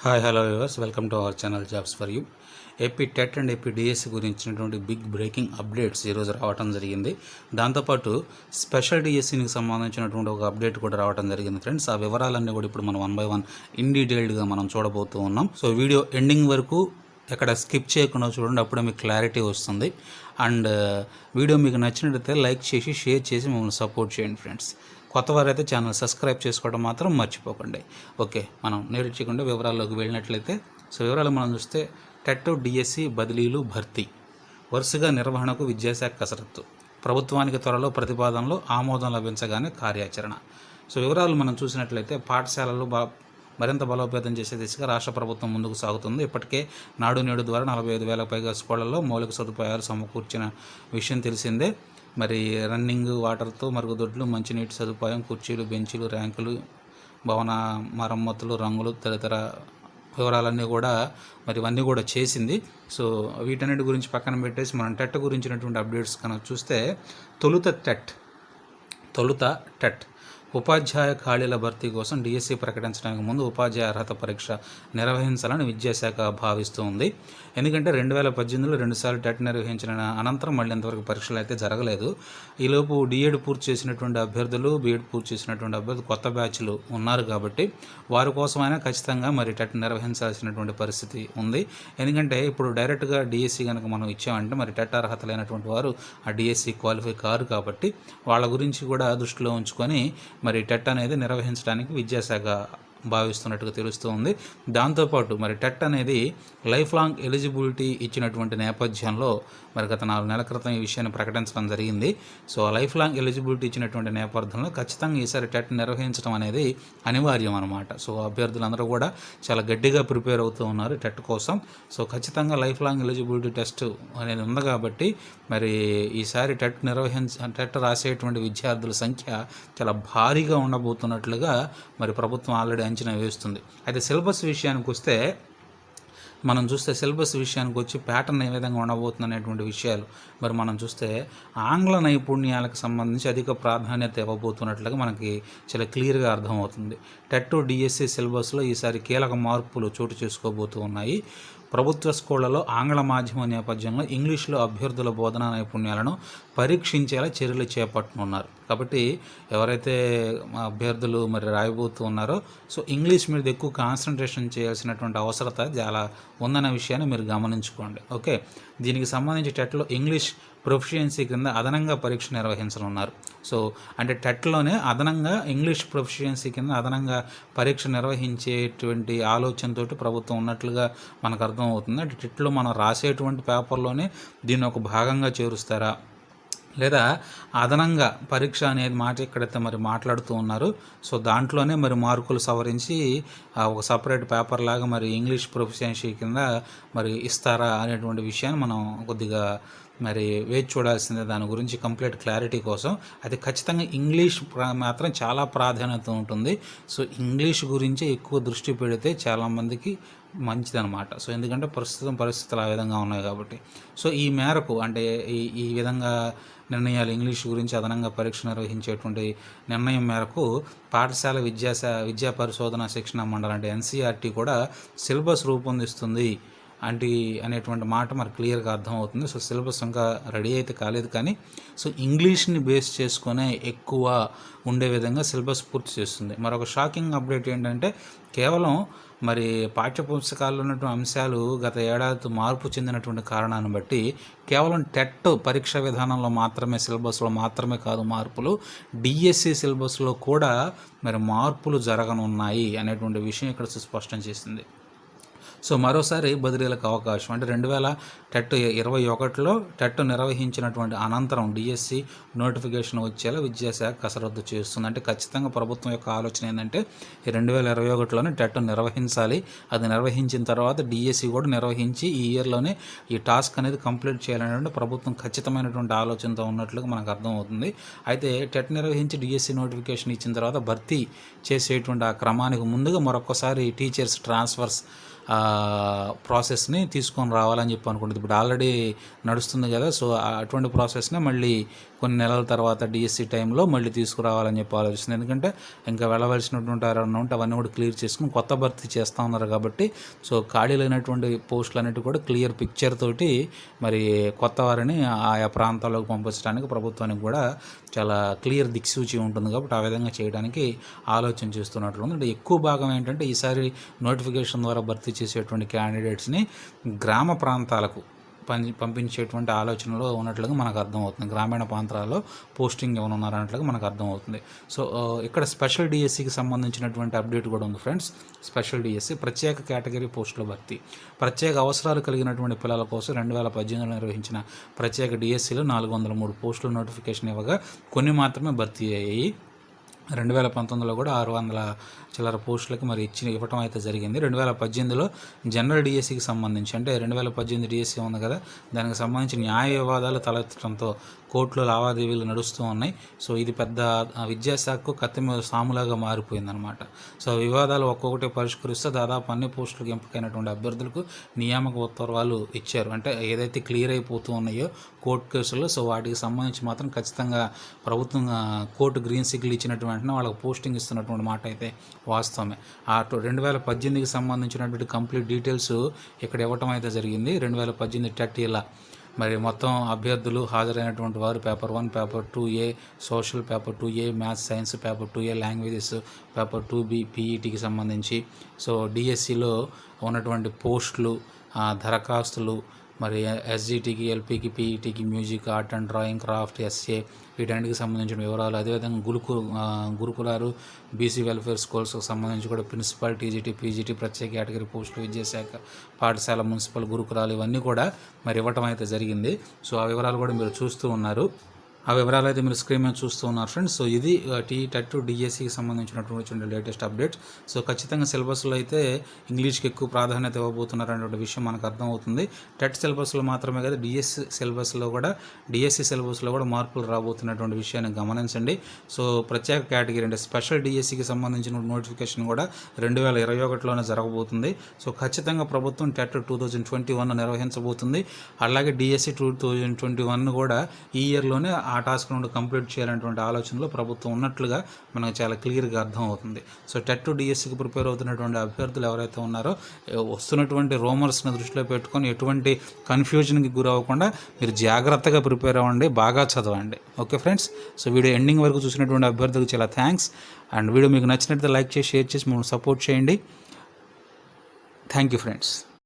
Hi hello viewers, welcome to our channel jobs for you. AP TET and AP DSC గురించినటువంటి big breaking updates ఈరోజు రావడం జరిగింది. దాంతోపాటు special డిఎస్సికి సంబంధించినటువంటి ఒక అప్డేట్ కూడా రావడం జరిగింది ఫ్రెండ్స్. ఆ వివరాలన్నీ కూడా ఇప్పుడు మనం 1 by 1 ఇన్ డీటెయిల్డ్గా మనం చూడబోతూ ఉన్నాం. సో వీడియో ఎండింగ్ వరకు ఎక్కడ స్కిప్ చేయకుండా చూడండి, అప్పుడే మీకు క్లారిటీ వస్తుంది. అండ్ వీడియో మీకు నచ్చినట్లయితే లైక్ చేసి షేర్ చేసి మమ్మల్ని సపోర్ట్ చేయండి ఫ్రెండ్స్. కొత్త వారైతే ఛానల్ సబ్స్క్రైబ్ చేసుకోవడం మాత్రం మర్చిపోకండి. ఓకే, మనం నేర్చుకుంటే వివరాల్లోకి వెళ్ళినట్లయితే వివరాలు మనం చూస్తే టెట్ డిఎస్సి బదిలీలు భర్తీ వరుసగా నిర్వహణకు విద్యాశాఖ కసరత్తు, ప్రభుత్వానికి త్వరలో ప్రతిపాదనలు ఆమోదం లభించగానే కార్యాచరణ. వివరాలు మనం చూసినట్లయితే పాఠశాలలు మరింత బలోపేతం చేసే దిశగా రాష్ట్ర ప్రభుత్వం ముందుకు సాగుతుంది. ఇప్పటికే నాడు నేడు ద్వారా 45,000 పైగా స్కూళ్లలో మౌలిక సదుపాయాలు సమకూర్చిన విషయం తెలిసిందే. మరి రన్నింగ్ వాటర్తో మరుగుదొడ్లు, మంచినీటి సదుపాయం, కుర్చీలు, బెంచీలు, ర్యాంకులు, భవన మరమ్మతులు, రంగులు తదితర వివరాలన్నీ కూడా ఇవన్నీ కూడా చేసింది. వీటన్నిటి గురించి పక్కన పెట్టేసి మనం టెట్ గురించినటువంటి అప్డేట్స్ కనుక చూస్తే తొలుత టెట్ ఉపాధ్యాయ ఖాళీల భర్తీ కోసం డిఎస్సి ప్రకటించడానికి ముందు ఉపాధ్యాయ అర్హత పరీక్ష నిర్వహించాలని విద్యాశాఖ భావిస్తూ ఉంది. ఎందుకంటే 2018లో 2 సార్లు టెట్ నిర్వహించిన అనంతరం మళ్ళీ ఇంతవరకు పరీక్షలు అయితే జరగలేదు. ఈలోపు డిఎడ్ పూర్తి చేసినటువంటి అభ్యర్థులు, బీఎడ్ పూర్తి చేసినటువంటి అభ్యర్థులు, కొత్త బ్యాచ్లు ఉన్నారు కాబట్టి వారి కోసమైనా ఖచ్చితంగా టెట్ నిర్వహించాల్సినటువంటి పరిస్థితి ఉంది. ఎందుకంటే ఇప్పుడు డైరెక్ట్గా డిఎస్సి కనుక మనం ఇచ్చామంటే టెట్ అర్హత లేనటువంటి వారు ఆ డిఎస్సి క్వాలిఫై కారు కాబట్టి వాళ్ళ గురించి కూడా దృష్టిలో ఉంచుకొని టెట్ అనేది నిర్వహించడానికి విద్యాశాఖ భావిస్తున్నట్టుగా తెలుస్తూ ఉంది. దాంతోపాటు టెట్ అనేది లైఫ్ లాంగ్ ఎలిజిబిలిటీ ఇచ్చినటువంటి నేపథ్యంలో గత 4 నెలల క్రితం ఈ విషయాన్ని ప్రకటించడం జరిగింది. ఆ లైఫ్ లాంగ్ ఎలిజిబిలిటీ ఇచ్చినటువంటి నేపథ్యంలో ఖచ్చితంగా ఈసారి టెట్ నిర్వహించడం అనేది అనివార్యం అనమాట. అభ్యర్థులందరూ కూడా చాలా గట్టిగా ప్రిపేర్ అవుతూ ఉన్నారు టెట్ కోసం. ఖచ్చితంగా లైఫ్ లాంగ్ ఎలిజిబిలిటీ టెస్ట్ అనేది ఉంది కాబట్టి ఈసారి టెట్ రాసేటువంటి విద్యార్థుల సంఖ్య చాలా భారీగా ఉండబోతున్నట్లుగా ప్రభుత్వం ఆల్రెడీ అంచనా వేస్తుంది. అయితే సిలబస్ విషయానికి వస్తే మనం చూస్తే ప్యాటర్న్ ఏ విధంగా ఉండబోతుంది అనేటువంటి విషయాలు మనం చూస్తే ఆంగ్ల నైపుణ్యాలకు సంబంధించి అధిక ప్రాధాన్యత ఇవ్వబోతున్నట్లుగా మనకి చాలా క్లియర్గా అర్థమవుతుంది. టెట్ డిఎస్సి సిలబస్లో ఈసారి కీలక మార్పులు చోటు చేసుకోబోతూ ఉన్నాయి. ప్రభుత్వ స్కూళ్లలో ఆంగ్ల మాధ్యమ నేపథ్యంలో ఇంగ్లీష్లో అభ్యర్థుల బోధనా నైపుణ్యాలను పరీక్షించేలా చర్యలు చేపట్టనున్నారు. కాబట్టి ఎవరైతే అభ్యర్థులు రాయబోతూ ఉన్నారో ఇంగ్లీష్ మీద ఎక్కువ కాన్సన్ట్రేషన్ చేయాల్సినటువంటి అవసరత చాలా ఉందన్న విషయాన్ని మీరు గమనించుకోండి. ఓకే, దీనికి సంబంధించి టెట్లో ఇంగ్లీష్ ప్రొఫిషియన్సీ కింద అదనంగా పరీక్ష నిర్వహించనున్నారు. అంటే టెట్లోనే అదనంగా ఇంగ్లీష్ ప్రొఫిషియన్సీ కింద అదనంగా పరీక్ష నిర్వహించేటువంటి ఆలోచనతోటి ప్రభుత్వం ఉన్నట్లుగా మనకు అర్థమవుతుంది. అంటే టెట్లో మనం రాసేటువంటి పేపర్లోనే దీన్ని ఒక భాగంగా చేరుస్తారా, లేదా అదనంగా పరీక్ష అనేది మాట ఎక్కడైతే మాట్లాడుతూ ఉన్నారు దాంట్లోనే మార్కులు సవరించి ఒక సపరేట్ పేపర్ లాగా ఇంగ్లీష్ ప్రొఫిషియన్సీ కింద ఇస్తారా అనేటువంటి విషయాన్ని మనం కొద్దిగా వేచి చూడాల్సిందే. దాని గురించి కంప్లీట్ క్లారిటీ కోసం అది ఖచ్చితంగా ఇంగ్లీష్ మాత్రం చాలా ప్రాధాన్యత ఉంటుంది. ఇంగ్లీష్ గురించి ఎక్కువ దృష్టి పెడితే చాలామందికి మంచిదన్నమాట. ఎందుకంటే పరిస్థితులు ఆ విధంగా ఉన్నాయి కాబట్టి ఈ మేరకు అంటే ఈ విధంగా నిర్ణయాలు ఇంగ్లీష్ గురించి అదనంగా పరీక్ష నిర్వహించేటువంటి నిర్ణయం మేరకు పాఠశాల విద్యా పరిశోధన శిక్షణ మండలి అంటే ఎన్సీఆర్టీ కూడా సిలబస్ రూపొందిస్తుంది అనేటువంటి మాట క్లియర్గా అర్థమవుతుంది. సిలబస్ ఇంకా రెడీ అయితే కాలేదు కానీ ఇంగ్లీష్ని బేస్ చేసుకునే ఎక్కువ ఉండే విధంగా సిలబస్ పూర్తి చేస్తుంది. మరొక షాకింగ్ అప్డేట్ ఏంటంటే కేవలం పాఠ్యపుస్తకాల్లో ఉన్నటువంటి అంశాలు గత ఏడాది మార్పు చెందినటువంటి కారణాన్ని బట్టి కేవలం టెట్ పరీక్ష విధానంలో మాత్రమే, సిలబస్లో మాత్రమే కాదు మార్పులు, డిఎస్సి సిలబస్లో కూడా మార్పులు జరగనున్నాయి అనేటువంటి విషయం ఇక్కడ స్పష్టం చేసింది. మరోసారి బదిలీలకు అవకాశం అంటే 2021లో టెట్ నిర్వహించినటువంటి అనంతరం డిఎస్సి నోటిఫికేషన్ వచ్చేలా విద్యాశాఖ కసరత్తు చేస్తుంది. అంటే ఖచ్చితంగా ప్రభుత్వం యొక్క ఆలోచన ఏంటంటే 2021లోనే టెట్ నిర్వహించాలి. అది నిర్వహించిన తర్వాత డిఎస్సి కూడా నిర్వహించి ఈ ఇయర్లోనే ఈ టాస్క్ అనేది కంప్లీట్ చేయాలనేటువంటి ప్రభుత్వం ఖచ్చితమైనటువంటి ఆలోచనతో ఉన్నట్లుగా మనకు అర్థమవుతుంది. అయితే టెట్ నిర్వహించి డిఎస్సి నోటిఫికేషన్ ఇచ్చిన తర్వాత భర్తీ చేసేటువంటి ఆ క్రమానికి ముందుగా మరొకసారి టీచర్స్ ట్రాన్స్ఫర్స్ ప్రాసెస్ని తీసుకొని రావాలని చెప్పి అనుకుంటుంది. ఇప్పుడు ఆల్రెడీ నడుస్తుంది కదా, సో అటువంటి ప్రాసెస్ని మళ్ళీ కొన్ని నెలల తర్వాత డిఎస్సి టైంలో మళ్ళీ తీసుకురావాలని చెప్పి ఆలోచిస్తుంది. ఎందుకంటే ఇంకా వెళ్ళవలసినటువంటి ఎవరైనా ఉంటే అవన్నీ కూడా క్లియర్ చేసుకుని కొత్త భర్తీ చేస్తూ ఉన్నారు కాబట్టి, సో ఖాళీలైనటువంటి పోస్టులు అన్నిటి కూడా క్లియర్ పిక్చర్ తోటి మరి కొత్త వారిని ఆయా ప్రాంతాల్లోకి పంపించడానికి ప్రభుత్వానికి కూడా చాలా క్లియర్ దిక్సూచి ఉంటుంది కాబట్టి ఆ విధంగా చేయడానికి ఆలోచన చేస్తున్నట్లు ఉంది. అంటే ఎక్కువ భాగం ఏంటంటే ఈసారి నోటిఫికేషన్ ద్వారా భర్తీ చేసేటువంటి క్యాండిడేట్స్ని గ్రామ ప్రాంతాలకు పంపించేటువంటి ఆలోచనలో ఉన్నట్లుగా మనకు అర్థమవుతుంది. గ్రామీణ ప్రాంతాల్లో పోస్టింగ్ ఏమైనా అన్నట్లుగా మనకు అర్థమవుతుంది. సో ఇక్కడ స్పెషల్ డిఎస్సికి సంబంధించినటువంటి అప్డేట్ కూడా ఉంది ఫ్రెండ్స్. స్పెషల్ డిఎస్సి ప్రత్యేక కేటగిరీ పోస్టుల భర్తీ, ప్రత్యేక అవసరాలు కలిగినటువంటి పిల్లల కోసం 2018లో నిర్వహించిన ప్రత్యేక డిఎస్సిలో 403 పోస్టుల నోటిఫికేషన్ ఇవ్వగా కొన్ని మాత్రమే భర్తీ అయ్యాయి. 2019లో కూడా 600 చిల్లర పోస్టులకి మరి ఇవ్వటం అయితే జరిగింది. 2018లో జనరల్ డిఎస్సికి సంబంధించి, అంటే 2018 డిఎస్సి ఉంది కదా, దానికి సంబంధించి న్యాయ వివాదాలు తలెత్తడంతో కోర్టులో లావాదేవీలు నడుస్తూ ఉన్నాయి. సో ఇది పెద్ద విద్యాశాఖకు కత్తి మీద సాములాగా మారిపోయిందనమాట. సో వివాదాలు ఒక్కొక్కటి పరిష్కరిస్తే దాదాపు అన్ని పోస్టులకు ఎంపికైనటువంటి అభ్యర్థులకు నియామక ఉత్తర్వులు ఇచ్చారు. అంటే ఏదైతే క్లియర్ అయిపోతూ ఉన్నాయో కోర్టు కేసుల్లో, సో వాటికి సంబంధించి మాత్రం ఖచ్చితంగా ప్రభుత్వం కోర్టు గ్రీన్ సిగ్నల్ ఇచ్చినటువంటి వెంటనే వాళ్ళకి పోస్టింగ్ ఇస్తున్నటువంటి మాట అయితే వాస్తవమే. ఆ 2018కి సంబంధించినటువంటి కంప్లీట్ డీటెయిల్స్ ఇక్కడ ఇవ్వటం అయితే జరిగింది. 2018 టెట్ ఇలా మరి మొత్తం అభ్యర్థులు హాజరైనటువంటి వారు paper 1, paper 2A social, paper 2A maths science, paper 2A languages, paper 2B పీఈటీకి సంబంధించి, సో డిఎస్సిలో ఉన్నటువంటి పోస్టులు, దరఖాస్తులు, మరి ఎస్జిటికి, ఎల్పికి, పీఈటీకి, music, art and drawing, craft, SA వీటన్నిటికి సంబంధించిన వివరాలు, అదేవిధంగా గురుకులాలు, బీసీ వెల్ఫేర్ స్కూల్స్కి సంబంధించి కూడా ప్రిన్సిపల్, టీజీటీ, పీజీటీ ప్రత్యేక కేటగిరీ పోస్టులు, విద్యాశాఖ, పాఠశాల, మున్సిపల్, గురుకులాలు ఇవన్నీ కూడా మరి ఇవ్వటం అయితే జరిగింది. సో ఆ వివరాలు కూడా మీరు చూస్తూ ఉన్నారు. ఆ వివరాలు అయితే మీరు స్క్రీన్ మీద చూస్తూ ఉన్నారు ఫ్రెండ్స్. సో ఇది టెట్ డిఎస్సికి సంబంధించినటువంటి లేటెస్ట్ అప్డేట్స్. సో ఖచ్చితంగా సిలబస్లో అయితే ఇంగ్లీష్కి ఎక్కువ ప్రాధాన్యత ఇవ్వబోతున్నారు అనేటువంటి విషయం మనకు అర్థమవుతుంది. టెట్ సిలబస్లో మాత్రమే కదా, డిఎస్సి సిలబస్లో కూడా మార్పులు రాబోతున్నటువంటి విషయాన్ని గమనించండి. సో ప్రత్యేక కేటగిరీ అంటే స్పెషల్ డిఎస్సికి సంబంధించిన నోటిఫికేషన్ కూడా 2021లోనే జరగబోతుంది. సో ఖచ్చితంగా ప్రభుత్వం టెట్ 2021 నిర్వహించబోతుంది. అలాగే డిఎస్సి 2021 కూడా ఈ ఇయర్లోనే ఆ టాస్క్ నుండి కంప్లీట్ చేయాలనేటువంటి ఆలోచనలో ప్రభుత్వం ఉన్నట్లుగా మనకు చాలా క్లియర్గా అర్థమవుతుంది. సో టెట్ డిఎస్సికి ప్రిపేర్ అవుతున్నటువంటి అభ్యర్థులు ఎవరైతే ఉన్నారో వస్తున్నటువంటి రూమర్స్ని దృష్టిలో పెట్టుకొని ఎటువంటి కన్ఫ్యూజన్కి గురవ్వకుండా మీరు జాగ్రత్తగా ప్రిపేర్ అవ్వండి, బాగా చదవండి. Okay friends. So video ending వరకు చూసినటువంటి అభ్యర్థులకు చాలా థ్యాంక్స్. అండ్ వీడియో మీకు నచ్చినట్లయితే లైక్ చేసి, షేర్ చేసి మమ్మల్ని సపోర్ట్ చేయండి. Thank you friends.